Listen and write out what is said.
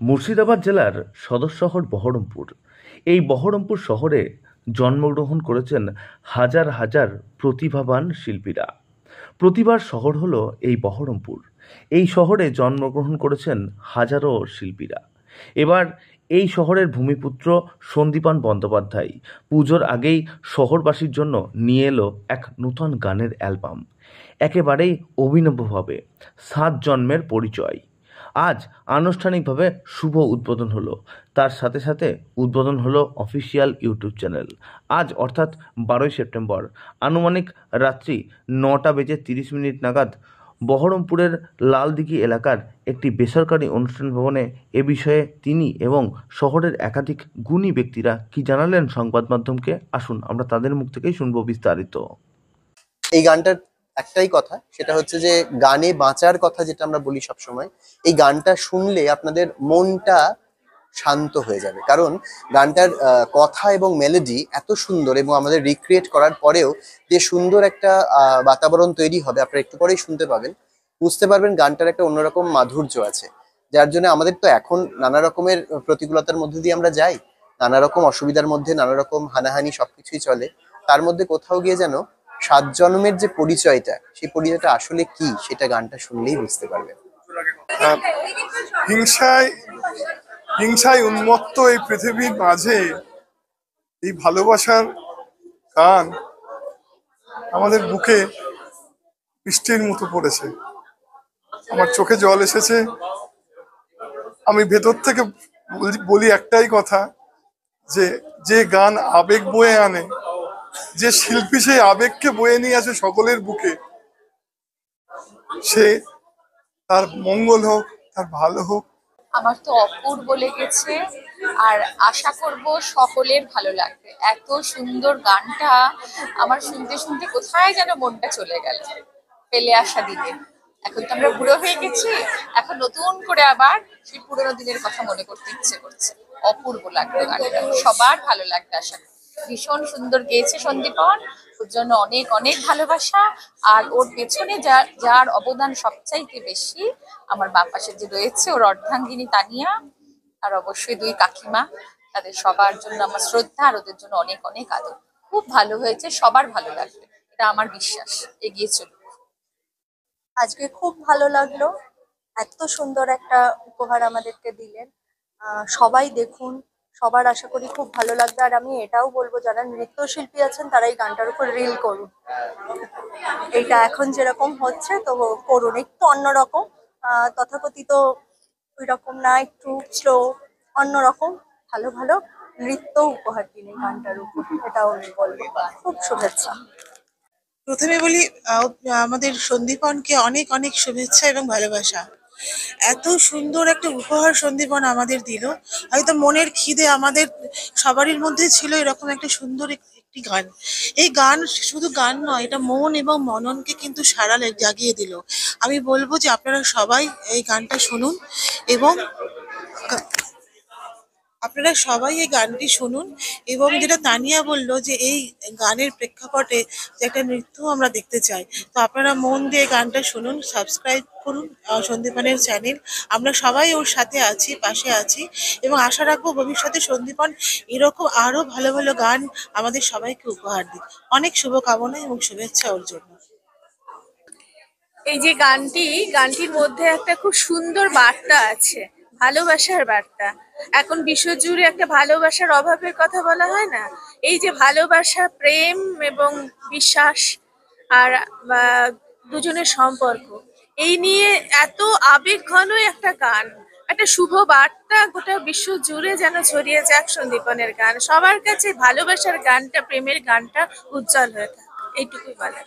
মুর্শিদাবাদ জেলার সদর শহর বহরমপুর। এই বহরমপুর শহরে জন্মগ্রহণ করেছেন হাজার হাজার প্রতিভাবান শিল্পীরা। প্রতিভার শহর হলো এই বহরমপুর। এই শহরে জন্মগ্রহণ করেছেন হাজারো শিল্পীরা। এবার এই শহরের ভূমিপুত্র সন্দীপান বন্দ্যোপাধ্যায় পুজোর আগেই শহরবাসীর জন্য নিয়ে এলো এক নূতন গানের অ্যালবাম। একেবারেই অভিনবভাবে 7 জন্মের পরিচয়। আজ আনুষ্ঠানিকভাবে শুভ উদ্বোধন হলো। তার সাথে সাথে উদ্বোধন হলো অফিসিয়াল ইউটিউব চ্যানেল। আজ অর্থাৎ 12ই সেপ্টেম্বর আনুমানিক রাত্রি 9:30 নাগাদ বহরমপুরের লালদিঘি এলাকার একটি বেসরকারি অনুষ্ঠান ভবনে এ বিষয়ে তিনি এবং শহরের একাধিক গুণী ব্যক্তিরা কি জানালেন সংবাদ মাধ্যমকে, আসুন আমরা তাদের মুখ থেকেই শুনবো বিস্তারিত। এই গানটার একটাই কথা, সেটা হচ্ছে যে গানে বাঁচার কথা যেটা আমরা বলি সবসময়, এই গানটা শুনলে আপনাদের মনটা শান্ত হয়ে যাবে। কারণ গানটার কথা এবং মেলোডি এত সুন্দর, এবং আমাদের রিক্রিয়েট করার পরেও যে সুন্দর একটা বাতাবরণ তৈরি হবে, আপনারা একটু পরেই শুনতে পাবেন, বুঝতে পারবেন গানটার একটা অন্যরকম মাধুর্য আছে। যার জন্য আমাদের তো এখন নানা রকমের প্রতিকূলতার মধ্যে দিয়ে আমরা যাই, নানা রকম অসুবিধার মধ্যে, নানা রকম হানাহানি সবকিছুই চলে। তার মধ্যে কোথাও গিয়ে যেন 7 জন্মের যে পরিচয়টা, সেই পরিচয়টা আসলে কি, সেটা গানটা শুনলেই বুঝতে পারবেন। হিংসায় উন্মত্ত এই পৃথিবীর মাঝে এই ভালোবাসার গান আমাদের বুকে বৃষ্টির মতো পড়েছে। আমার চোখে জল এসেছে। আমি ভেতর থেকে বলি একটাই কথা, যে গান আবেগ বয়ে আনে, যে শিল্পী সেই আবেগকে বয়ে নিয়ে আসে সকলের বুকে, সে তার মঙ্গল হোক, তার ভালো হোক। আমার তো অপূর্ব লেগেছে, আর আশা করব সকলের ভালো লাগবে। এত সুন্দর গানটা আমার শুনতে শুনতে কোথায় যেন মনটা চলে গেল ফেলে আসা দিনে। এখন তো আমরা বুড়ো হয়ে গেছি, এখন নতুন করে আবার সেই পুরোনো দিনের কথা মনে করতে ইচ্ছে করছে। অপূর্ব লাগবে গানটা, সবার ভালো লাগবে আশা করি। ভীষণ সুন্দর গেয়েছে সন্দীপন, ওর জন্য অনেক অনেক ভালোবাসা। আর ওর পেছনে যার অবদান সবচাইতে বেশি, আমার বাপ পাশে যে রয়েছে ওর অর্ধাঙ্গিনী তানিয়া, আর অবশ্যই 2 কাকিমা, তাদের সবার জন্য আমার শ্রদ্ধা, আর ওদের জন্য অনেক অনেক আদর। খুব ভালো হয়েছে, সবার ভালো লাগবে, এটা আমার বিশ্বাস। এগিয়ে চলুন। আজকে খুব ভালো লাগলো, এত সুন্দর একটা উপহার আমাদেরকে দিলেন। সবাই দেখুন, সবার আশা করি খুব ভালো লাগবে। আর আমি এটাও বলবো, যারা নৃত্যশিল্পী আছেন তারা এই গানটার উপর রিল করুন। এইটা এখন যেরকম হচ্ছে তো করুন, একটু অন্যরকম, তথাকথিত ওই রকম না, একটু স্লো, অন্যরকম ভালো ভালো নৃত্য উপহার দিন এই গানটার উপর, এটাও আমি বলবো। খুব শুভেচ্ছা। প্রথমে বলি আমাদের সন্দীপনকে অনেক অনেক শুভেচ্ছা এবং ভালোবাসা। এত সুন্দর একটা উপহার সন্দীপন আমাদের দিল। হয়তো মনের খিদে আমাদের সবারই মধ্যে ছিল এরকম একটা সুন্দর একটি গান। এই গান শুধু গান নয়, এটা মন এবং মননকে কিন্তু জাগিয়ে দিল। আমি বলবো যে আপনারা সবাই এই গানটা শুনুন, এবং আপনারা সবাই এই গানটি শুনুন। এবং যেটা তানিয়া বললো যে এই গানের প্রেক্ষাপটে যে একটা নৃত্য আমরা দেখতে চাই, তো আপনারা মন দিয়ে গানটা শুনুন, সাবস্ক্রাইব করুন সন্দীপনের চ্যানেল। আমরা সবাই ওর সাথে আছি, পাশে আছি, এবং আশা রাখবো ভবিষ্যতে সন্দীপন এরকম আরো ভালো ভালো গান আমাদের সবাইকে উপহার দিক। অনেক শুভকামনা এবং শুভেচ্ছা ওর জন্য। এই যে গানটির মধ্যে একটা খুব সুন্দর বার্তা আছে, ভালোবাসার বার্তা। এখন বিশ্বজুড়ে একটা ভালোবাসার অভাবের কথা বলা হয় না, এই যে ভালোবাসা, প্রেম এবং বিশ্বাস, আর দুজনের সম্পর্ক, এই নিয়ে এত আবেগ ঘন একটা গান, একটা শুভ বার্তা গোটা বিশ্ব জুড়ে যেন ছড়িয়ে যাক সন্দীপনের গান। সবার কাছে ভালোবাসার গানটা, প্রেমের গানটা উজ্জ্বল হয়ে থাকে, এইটুকুই বলা।